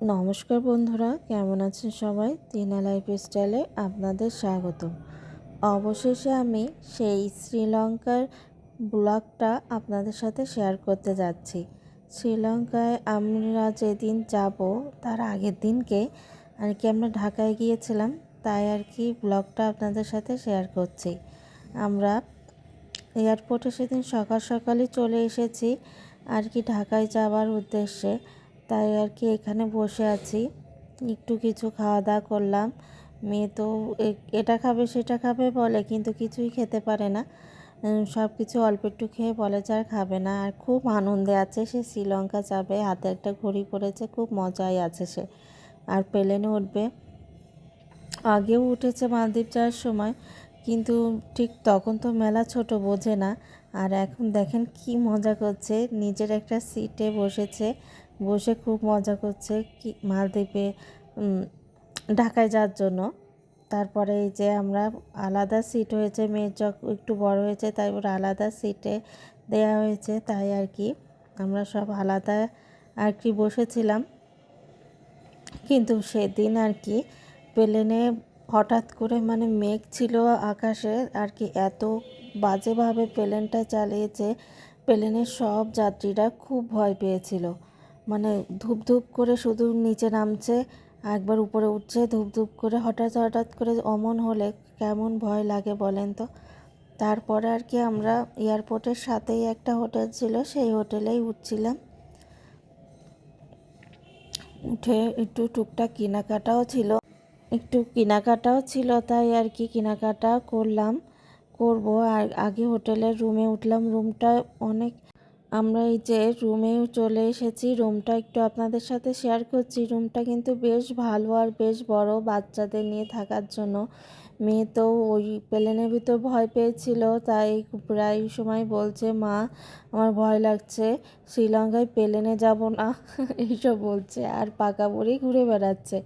নমস্কার বন্ধুরা, কেমন আছেন সবাই? টিনা লাইফস্টাইলে আপনাদের স্বাগত। অবশেষে আমি সেই শ্রীলঙ্কার ব্লগটা আপনাদের সাথে শেয়ার করতে যাচ্ছি। শ্রীলঙ্কায় আমরা যেদিন যাব তার আগের দিনকে আমরা ঢাকায় গিয়েছিলাম, তাই ব্লগটা আপনাদের সাথে শেয়ার করছি। আমরা এয়ারপোর্টে সেদিন সকাল সকালই চলে এসেছি ঢাকায় যাওয়ার উদ্দেশ্যে। তাই এখানে বসে আছি, একটু কিছু খাওয়া দাওয়া করলাম। মেয়ে তো এটা খাবে সেটা খাবে বলে, কিন্তু কিছুই খেতে পারে না। সব কিছু অল্প একটু খেয়ে বলে যে আর খাবে না। আর খুব আনন্দে আছে, সে শ্রীলঙ্কা যাবে, হাতে একটা ঘড়ি পড়েছে, খুব মজাই আছে সে। আর প্লেনে উঠবে, আগেও উঠেছে মালদ্বীপ যাওয়ার সময়, কিন্তু ঠিক তখন তো মেলা ছোট, বোঝে না। আর এখন দেখেন কি মজা করছে, নিজের একটা সিটে বসেছে, বসে খুব মজা করছে কি মালদ্বীপে ঢাকায় যাওয়ার জন্য। তারপরে এই যে আমরা আলাদা সিট হয়েছে, মেয়ের একটু বড় হয়েছে তাই ওর আলাদা সিটে দেয়া হয়েছে, তাই আমরা সব আলাদা বসেছিলাম। কিন্তু সেদিন প্লেনে হঠাৎ করে মেঘ ছিল আকাশে, এত বাজেভাবে প্লেনটা চালিয়েছে, প্লেনের সব যাত্রীরা খুব ভয় পেয়েছিল। ধূপ ধূপ করে শুধু নিচে নামছে, একবার উপরে উঠছে, ধূপ ধূপ করে হঠাৎ হঠাৎ করে অমন হলে কেমন ভয় লাগে বলেন তো। তারপরে আমরা এয়ারপোর্টের সাথেই একটা হোটেল ছিল, সেই হোটেলেই উঠছিলাম। উঠে একটু টুকটাক কেনাকাটাও ছিল, তাই কেনাকাটা করব। আর আগে হোটেলের রুমে উঠলাম, রুমটা অনেক, আমরা এই যে রুমে চলে এসেছি, রুমটা একটু আপনাদের সাথে শেয়ার করছি। রুমটা কিন্তু বেশ ভালো আর বেশ বড় বাচ্চাদের নিয়ে থাকার জন্য। মেয়ে তো ওই প্লেনের ভিতর ভয় পেয়েছিল, তাই প্রায় সময় বলছে, মা আমার ভয় লাগছে, শ্রীলঙ্কায় প্লেনে যাব না এইসব বলছে। আর পাকা বুড়ি ঘুরে বেড়াচ্ছে।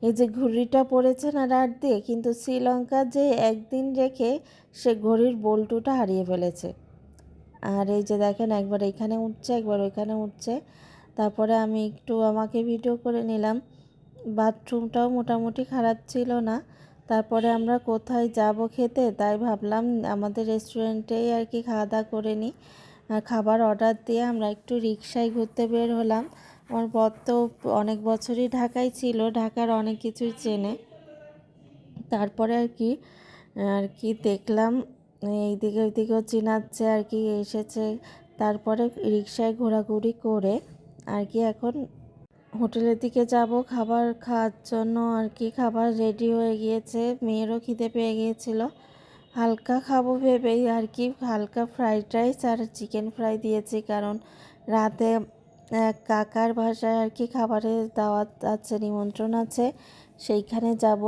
এই যে ঘুড়িটা পড়েছে না রাত দিয়ে, কিন্তু শ্রীলঙ্কা যে একদিন রেখে সে ঘড়ির বল্টুটা হারিয়ে ফেলেছে। আর এই যে দেখেন, একবার এখানে উঠছে, একবার ওইখানে উঠছে। তারপরে আমি একটু আমাকে ভিডিও করে নিলাম। বাথরুমটাও মোটামুটি খারাপ ছিল না। তারপরে আমরা কোথায় যাব খেতে, তাই ভাবলাম আমাদের রেস্টুরেন্টেই খাওয়া দাওয়া করে নিই। খাবার অর্ডার দিয়ে আমরা একটু রিকশায় ঘুরতে বের হলাম। আমার বর তো অনেক বছরই ঢাকায় ছিল, ঢাকার অনেক কিছুই চেনে। তারপরে দেখলাম এইদিকে ওইদিকেও চিনাচ্ছে, এসেছে। তারপরে রিকশায় ঘোরাঘুরি করে এখন হোটেলের দিকে যাব খাবার খাওয়ার জন্য। খাবার রেডি হয়ে গিয়েছে, মেয়েরও খিদে পেয়ে গিয়েছিল। হালকা খাবো ভেবেই হালকা ফ্রাইড রাইস আর চিকেন ফ্রাই দিয়েছি, কারণ রাতে কাকার বাসায় খাবারের দাওয়াত আছে, নিমন্ত্রণ আছে, সেইখানে যাব।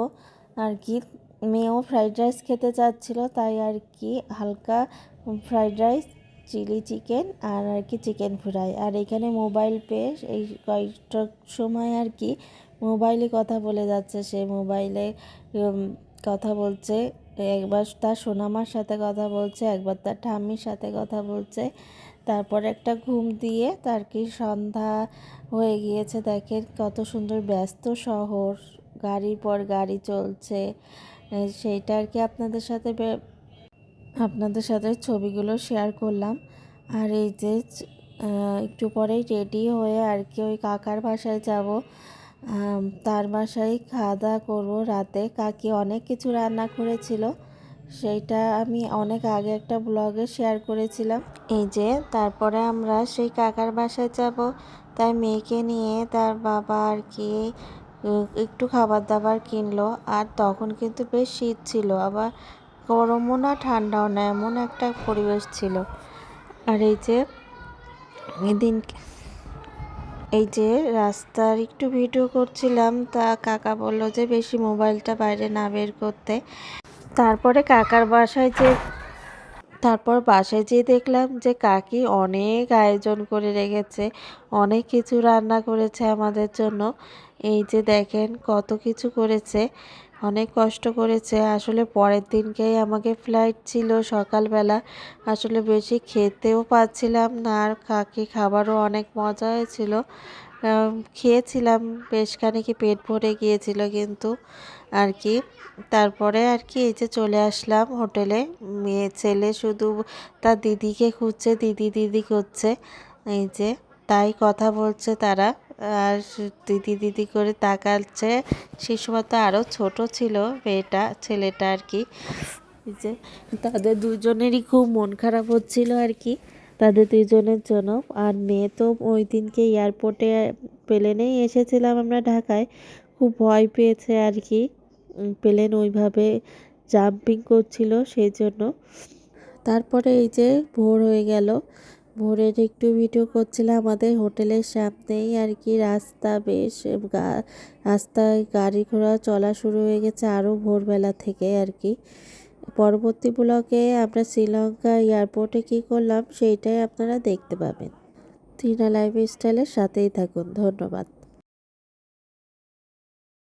মেয়েও ফ্রাইড রাইস খেতে চাচ্ছিল, তাই হালকা ফ্রাইড রাইস, চিলি চিকেন আর চিকেন ফ্রাই। আর এখানে মোবাইল পেয়ে এই কয়েকটা সময় মোবাইলে কথা বলে যাচ্ছে, সে মোবাইলে কথা বলছে। একবার তার সোনামার সাথে কথা বলছে, একবার তার ঠাম্মির সাথে কথা বলছে। তারপর একটা ঘুম দিয়ে সন্ধ্যা হয়ে গিয়েছে। দেখেন কত সুন্দর ব্যস্ত শহর, গাড়ির পর গাড়ি চলছে। সেইটা আপনাদের সাথে ছবিগুলো শেয়ার করলাম। আর এই যে একটু পরেই রেডি হয়ে ওই কাকার বাসায় যাব। তার বাসায় খাওয়া দাওয়া করবো রাতে। কাকি অনেক কিছু রান্না করেছিল, সেইটা আমি অনেক আগে একটা ব্লগে শেয়ার করেছিলাম। এই যে তারপরে আমরা সেই কাকার বাসায় যাব, তাই মেয়েকে নিয়ে তার বাবা একটু খাবার দাবার কিনলো। আর তখন কিন্তু বেশ শীত ছিল, আবার গরমও না ঠান্ডাও না, এমন একটা পরিবেশ ছিল। আর এই যে রাস্তার একটু ভিডিও করছিলাম, তা কাকা বললো যে বেশি মোবাইলটা বাইরে না বের করতে। তারপরে বাসায় যেয়ে দেখলাম যে কাকি অনেক আয়োজন করে রেখেছে, অনেক কিছু রান্না করেছে আমাদের জন্য। এই যে দেখেন কত কিছু করেছে, অনেক কষ্ট করেছে। আসলে পরের দিনকেই আমাকে ফ্লাইট ছিল সকালবেলা, আসলে বেশি খেতেও পাচ্ছিলাম না। আর কাকি খাবারও অনেক মজা হয়েছিল। খেয়েছিলাম, বেশ খানিকই পেট ভরে গিয়েছিল কিন্তু আর কি। তারপরে আর কি এই যে চলে আসলাম হোটেলে। মেয়ে ছেলে শুধু তার দিদিকে খুঁজছে, দিদি দিদি করছে, এই যে তাই কথা বলছে তারা, আর দিদি দিদি করে তাকাচ্ছে। সে সময় তো আরও ছোট ছিল মেয়েটা, ছেলেটা আর কি। এই যে তাদের দুজনেরই খুব মন খারাপ হচ্ছিল আর কি, তাদের দুজনের জন্য। আর মেয়ে তো ওই দিনকে এয়ারপোর্টে প্লেনেই এসেছিলাম আমরা ঢাকায়, খুব ভয় পেয়েছে আর কি। প্লেন ওইভাবে জাম্পিং করছিল সেই জন্য। তারপরে এই যে ভোর হয়ে গেল, ভোরের একটু ভিডিও করছিলাম আমাদের হোটেলের সামনেই আর কি। রাস্তা বেশ রাস্তায় গাড়ি ঘোড়া চলা শুরু হয়ে গেছে আরও ভোরবেলা থেকে আর কি। পরবর্তী ব্লগে আমরা শ্রীলঙ্কা এয়ারপোর্টে কী করলাম সেইটাই আপনারা দেখতে পাবেন। টিনা লাইফস্টাইলের সাথেই থাকুন, ধন্যবাদ।